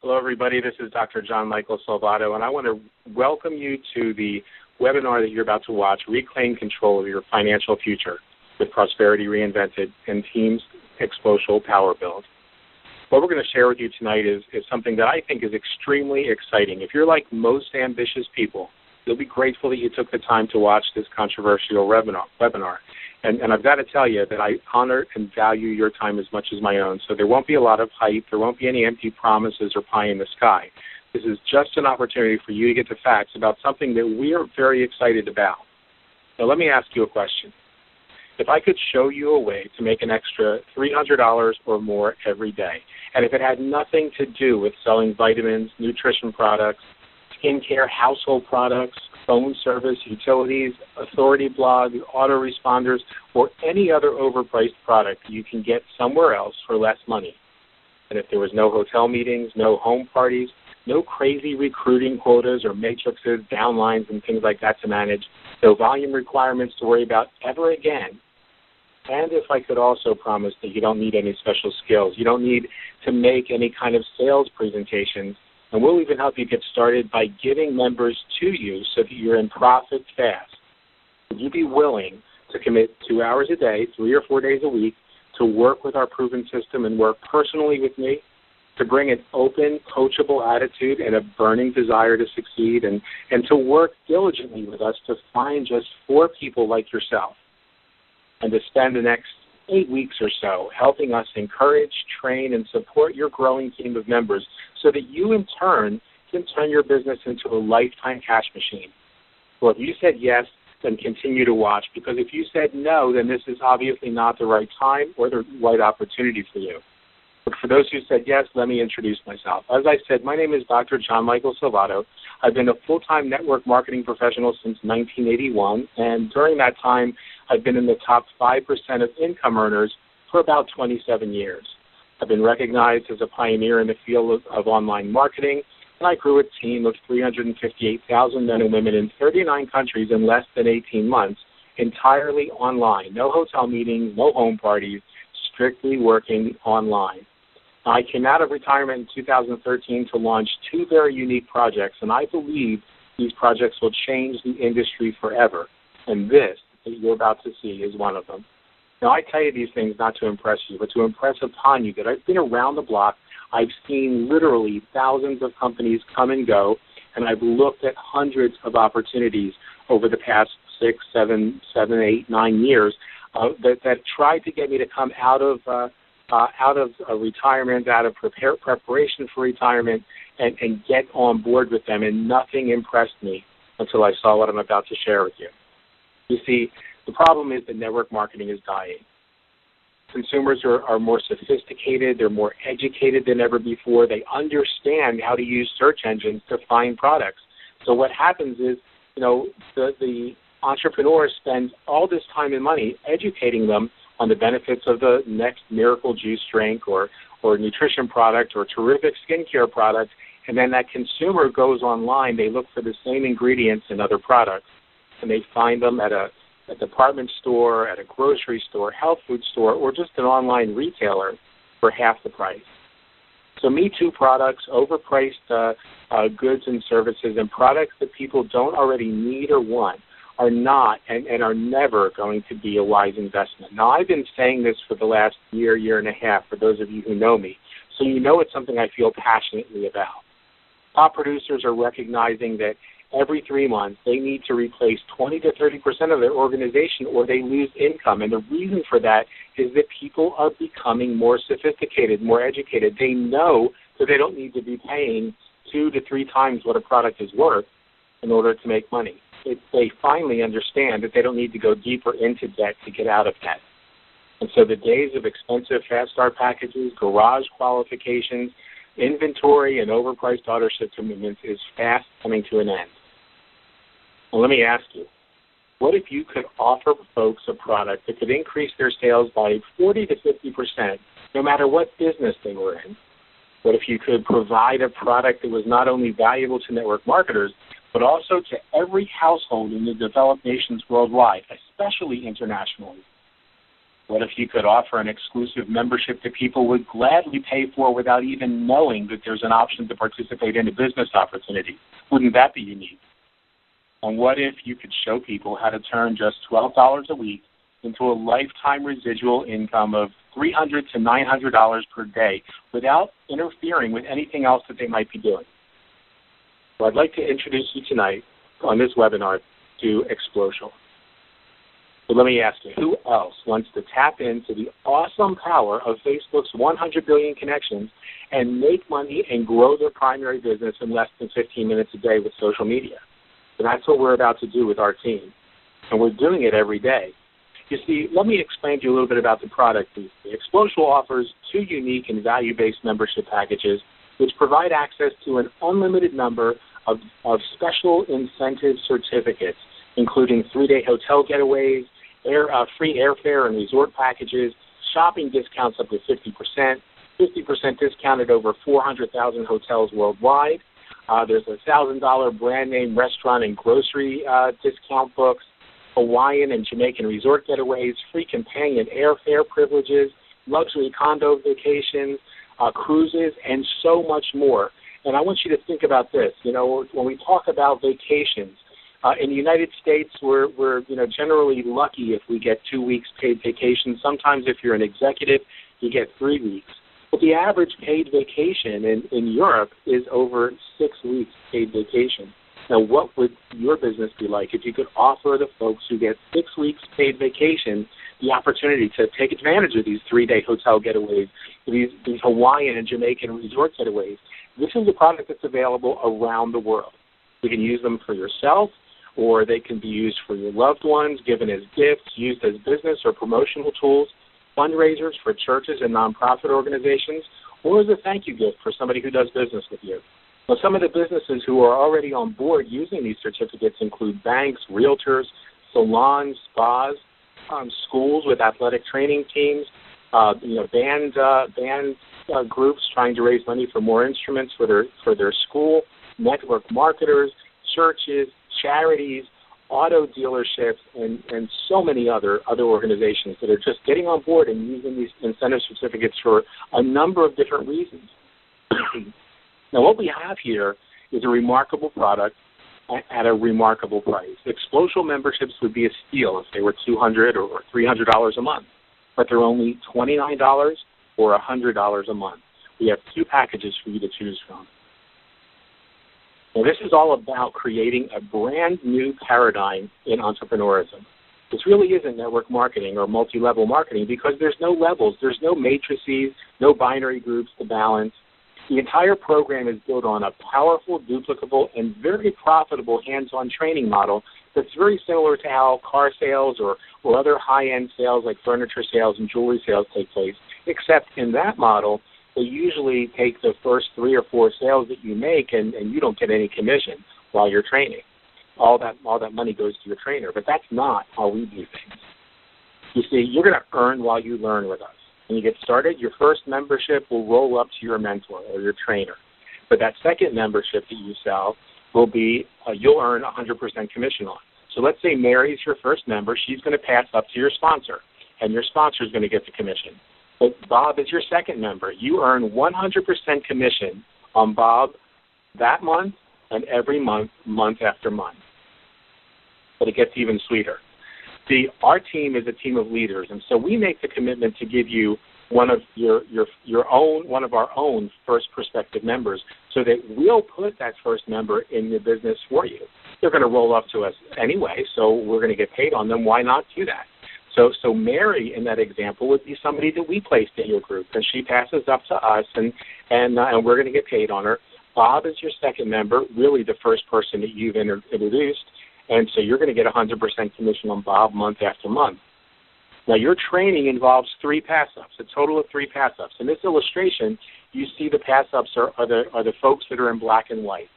Hello, everybody. This is Dr. John Michael Salvato, and I want to welcome you to the webinar that you're about to watch, Reclaim Control of Your Financial Future with Prosperity Reinvented and Team's Xplocial Power Build. What we're going to share with you tonight is something that I think is extremely exciting. If you're like most ambitious people, you'll be grateful that you took the time to watch this controversial webinar. And I've got to tell you that I honor and value your time as much as my own. So there won't be a lot of hype. There won't be any empty promises or pie in the sky. This is just an opportunity for you to get the facts about something that we are very excited about. Now, let me ask you a question. If I could show you a way to make an extra $300 or more every day, and if it had nothing to do with selling vitamins, nutrition products, skincare, household products, phone service, utilities, authority blog, autoresponders, or any other overpriced product you can get somewhere else for less money. And if there was no hotel meetings, no home parties, no crazy recruiting quotas or matrices, downlines, and things like that to manage, no volume requirements to worry about ever again, and if I could also promise that you don't need any special skills, you don't need to make any kind of sales presentations, and we'll even help you get started by giving members to you so that you're in profit fast. Would you be willing to commit 2 hours a day, 3 or 4 days a week, to work with our proven system and work personally with me, to bring an open, coachable attitude and a burning desire to succeed, and to work diligently with us to find just 4 people like yourself, and to spend the next 8 weeks or so helping us encourage, train, and support your growing team of members so that you, in turn, can turn your business into a lifetime cash machine. Well, if you said yes, then continue to watch, because if you said no, then this is obviously not the right time or the right opportunity for you. But for those who said yes, let me introduce myself. As I said, my name is Dr. John Michael Salvato. I've been a full-time network marketing professional since 1981, and during that time, I've been in the top 5% of income earners for about 27 years. I've been recognized as a pioneer in the field of online marketing, and I grew a team of 358,000 men and women in 39 countries in less than 18 months, entirely online. No hotel meetings, no home parties, strictly working online. I came out of retirement in 2013 to launch 2 very unique projects, and I believe these projects will change the industry forever. And this that you're about to see is one of them. Now, I tell you these things not to impress you, but to impress upon you that I've been around the block. I've seen literally thousands of companies come and go, and I've looked at hundreds of opportunities over the past 6, 7, 8, 9 years that tried to get me to come out of retirement, out of preparation for retirement, and get on board with them, and nothing impressed me until I saw what I'm about to share with you. You see, the problem is that network marketing is dying. Consumers are more sophisticated, they're more educated than ever before, they understand how to use search engines to find products. So what happens is, the entrepreneur spends all this time and money educating them on the benefits of the next miracle juice drink or nutrition product or terrific skincare product, and then that consumer goes online, they look for the same ingredients in other products, and they find them at a department store, at a grocery store, health food store, or just an online retailer for half the price. So Me Too products, overpriced goods and services, and products that people don't already need or want are not and are never going to be a wise investment. Now, I've been saying this for the last year and a half, for those of you who know me, so you know it's something I feel passionately about. Top producers are recognizing that every 3 months they need to replace 20 to 30% of their organization or they lose income. And the reason for that is that people are becoming more sophisticated, more educated. They know that they don't need to be paying 2 to 3 times what a product is worth in order to make money. They finally understand that they don't need to go deeper into debt to get out of debt. And so the days of expensive fast start packages, garage qualifications, inventory, and overpriced auto ship commitments is fast coming to an end. Well, let me ask you, what if you could offer folks a product that could increase their sales by 40 to 50%, no matter what business they were in? What if you could provide a product that was not only valuable to network marketers, but also to every household in the developed nations worldwide, especially internationally? What if you could offer an exclusive membership that people would gladly pay for without even knowing that there's an option to participate in a business opportunity? Wouldn't that be unique? And what if you could show people how to turn just $12 a week into a lifetime residual income of $300 to $900 per day without interfering with anything else that they might be doing? So I'd like to introduce you tonight on this webinar to Xplocial. So let me ask you, who else wants to tap into the awesome power of Facebook's 100 billion connections and make money and grow their primary business in less than 15 minutes a day with social media? So that's what we're about to do with our team, and we're doing it every day. You see, let me explain to you a little bit about the product. Xplocial offers 2 unique and value-based membership packages which provide access to an unlimited number of special incentive certificates, including 3-day hotel getaways, free airfare and resort packages, shopping discounts up to 50%, 50% discounted over 400,000 hotels worldwide. There's $1,000 brand name restaurant and grocery discount books, Hawaiian and Jamaican resort getaways, free companion airfare privileges, luxury condo vacations, cruises, and so much more. And I want you to think about this. You know, when we talk about vacations, in the United States, we're generally lucky if we get 2 weeks paid vacation. Sometimes if you're an executive, you get 3 weeks. But the average paid vacation in Europe is over 6 weeks paid vacation. Now, what would your business be like if you could offer the folks who get 6 weeks paid vacation the opportunity to take advantage of these 3-day hotel getaways, these Hawaiian and Jamaican resort getaways? This is a product that's available around the world. You can use them for yourself, or they can be used for your loved ones, given as gifts, used as business or promotional tools, fundraisers for churches and nonprofit organizations, or as a thank you gift for somebody who does business with you. Now, some of the businesses who are already on board using these certificates include banks, realtors, salons, spas, schools with athletic training teams, band groups trying to raise money for more instruments for their school, network marketers, churches, charities, auto dealerships, and so many other organizations that are just getting on board and using these incentive certificates for a number of different reasons. Now, what we have here is a remarkable product at a remarkable price. Xplocial memberships would be a steal if they were $200 or $300 a month, but they're only $29 or $100 a month. We have 2 packages for you to choose from. Now, this is all about creating a brand new paradigm in entrepreneurism. This really isn't network marketing or multi-level marketing because there's no levels, there's no matrices, no binary groups to balance. The entire program is built on a powerful, duplicable, and very profitable hands-on training model that's very similar to how car sales or other high-end sales like furniture sales and jewelry sales take place, except in that model, they usually take the first 3 or 4 sales that you make, and you don't get any commission while you're training. All that money goes to your trainer, but that's not how we do things. You see, you're going to earn while you learn with us. When you get started, your first membership will roll up to your mentor or your trainer. But that second membership that you sell will be, you'll earn 100% commission on. So let's say Mary's your first member. She's going to pass up to your sponsor, and your sponsor is going to get the commission. But Bob is your second member. You earn 100% commission on Bob that month and every month, month after month. But it gets even sweeter. See, our team is a team of leaders, and so we make the commitment to give you one of one of our own first prospective members, so that we'll put that first member in the business for you. They're going to roll up to us anyway, so we're going to get paid on them. Why not do that? So Mary, in that example, would be somebody that we placed in your group, and she passes up to us, and we're going to get paid on her. Bob is your second member, really the first person that you've introduced, and so you're going to get 100% commission on Bob month after month. Now, your training involves 3 pass-ups, a total of 3 pass-ups. In this illustration, you see the pass-ups are the folks that are in black and white.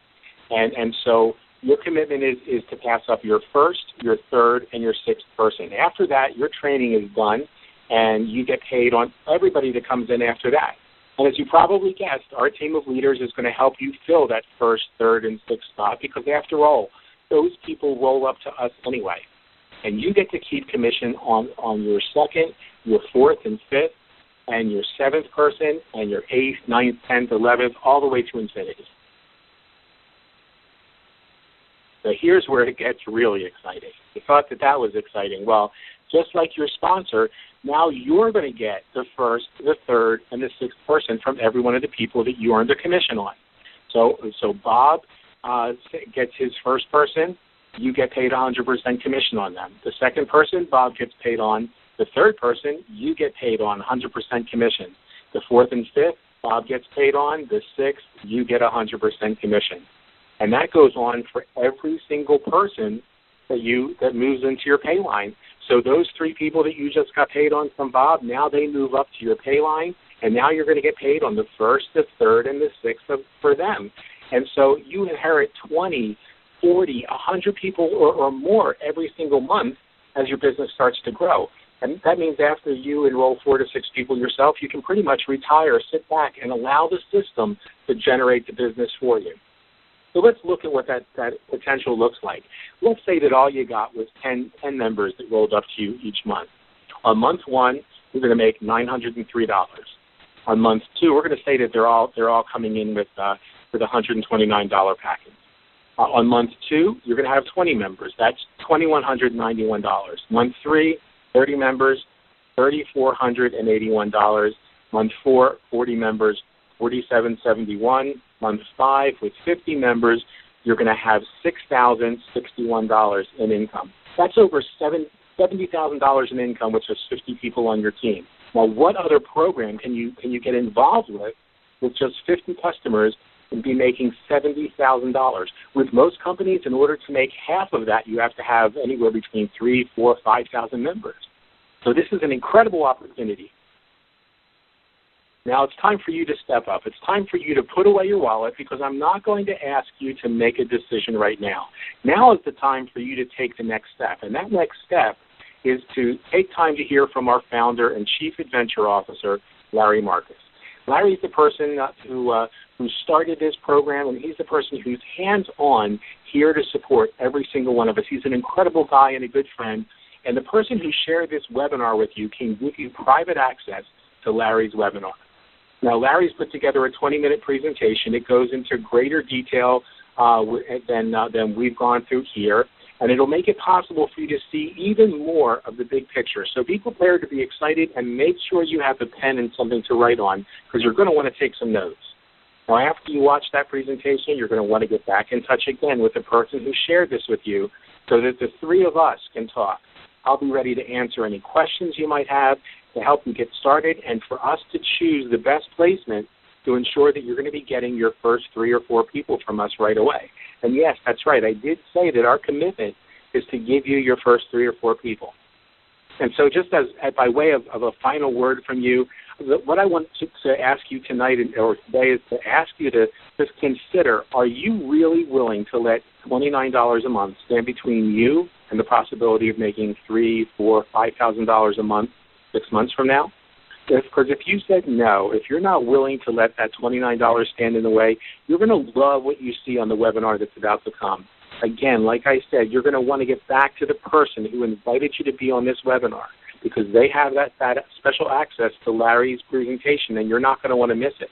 And so your commitment is to pass up your first, your third, and your 6th person. After that, your training is done, and you get paid on everybody that comes in after that. And as you probably guessed, our team of leaders is going to help you fill that first, third, and 6th spot because, after all, those people roll up to us anyway. And you get to keep commission on your second, your fourth and fifth, and your seventh person, and your eighth, ninth, 10th, 11th, all the way to infinity. So here's where it gets really exciting. You thought that was exciting. Well, just like your sponsor, now you're going to get the first, the third, and the sixth person from every one of the people that you earned a commission on. So Bob gets his first person. You get paid 100% commission on them. The second person, Bob gets paid on. The third person, you get paid on 100% commission. The fourth and fifth, Bob gets paid on. The sixth, you get 100% commission. And that goes on for every single person that moves into your pay line. So those three people that you just got paid on from Bob, now they move up to your pay line, and now you're going to get paid on the first, the third, and the sixth for them. And so you inherit 20, 40, 100 people or more every single month as your business starts to grow. And that means after you enroll 4 to 6 people yourself, you can pretty much retire, sit back, and allow the system to generate the business for you. So let's look at what that potential looks like. Let's say that all you got was 10 members that rolled up to you each month. On month 1, you're going to make $903. On month 2, we're going to say that they're all coming in with a $129 package. On month 2, you're going to have 20 members. That's $2,191. Month 3, 30 members, $3,481. Month 4, 40 members, $4,771. Month 5, with 50 members, you're going to have $6,061 in income. That's over $70,000 in income with just 50 people on your team. Now, what other program can you get involved with just 50 customers and be making $70,000? With most companies, in order to make half of that, you have to have anywhere between 3,000, 4,000, 5,000 members. So this is an incredible opportunity. Now it's time for you to step up. It's time for you to put away your wallet, because I'm not going to ask you to make a decision right now. Now is the time for you to take the next step. And that next step is to take time to hear from our founder and Chief Adventure Officer, Larry Marcus. Larry's the person who started this program, and he's the person who's hands-on here to support every single one of us. He's an incredible guy and a good friend. And the person who shared this webinar with you can give you private access to Larry's webinar. Now, Larry's put together a 20-minute presentation. It goes into greater detail than we've gone through here, and it'll make it possible for you to see even more of the big picture. So be prepared to be excited, and make sure you have a pen and something to write on, because you're going to want to take some notes. Now, after you watch that presentation, you're going to want to get back in touch again with the person who shared this with you, so that the three of us can talk. I'll be ready to answer any questions you might have to help you get started, and for us to choose the best placement to ensure that you're going to be getting your first 3 or 4 people from us right away. And yes, that's right. I did say that our commitment is to give you your first 3 or 4 people. And so just as by way of a final word from you, what I want to ask you tonight or today is to ask you to just consider, are you really willing to let $29 a month stand between you and the possibility of making $3,000, $4,000, $5,000 a month 6 months from now? Because if you said no, if you're not willing to let that $29 stand in the way, you're going to love what you see on the webinar that's about to come. Again, like I said, you're going to want to get back to the person who invited you to be on this webinar, because they have that special access to Larry's presentation, and you're not going to want to miss it.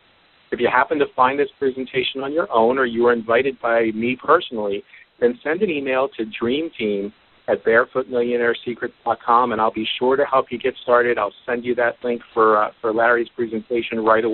If you happen to find this presentation on your own, or you were invited by me personally, then send an email to dreamteam@barefootmillionairesecrets.com, and I'll be sure to help you get started. I'll send you that link for Larry's presentation right away.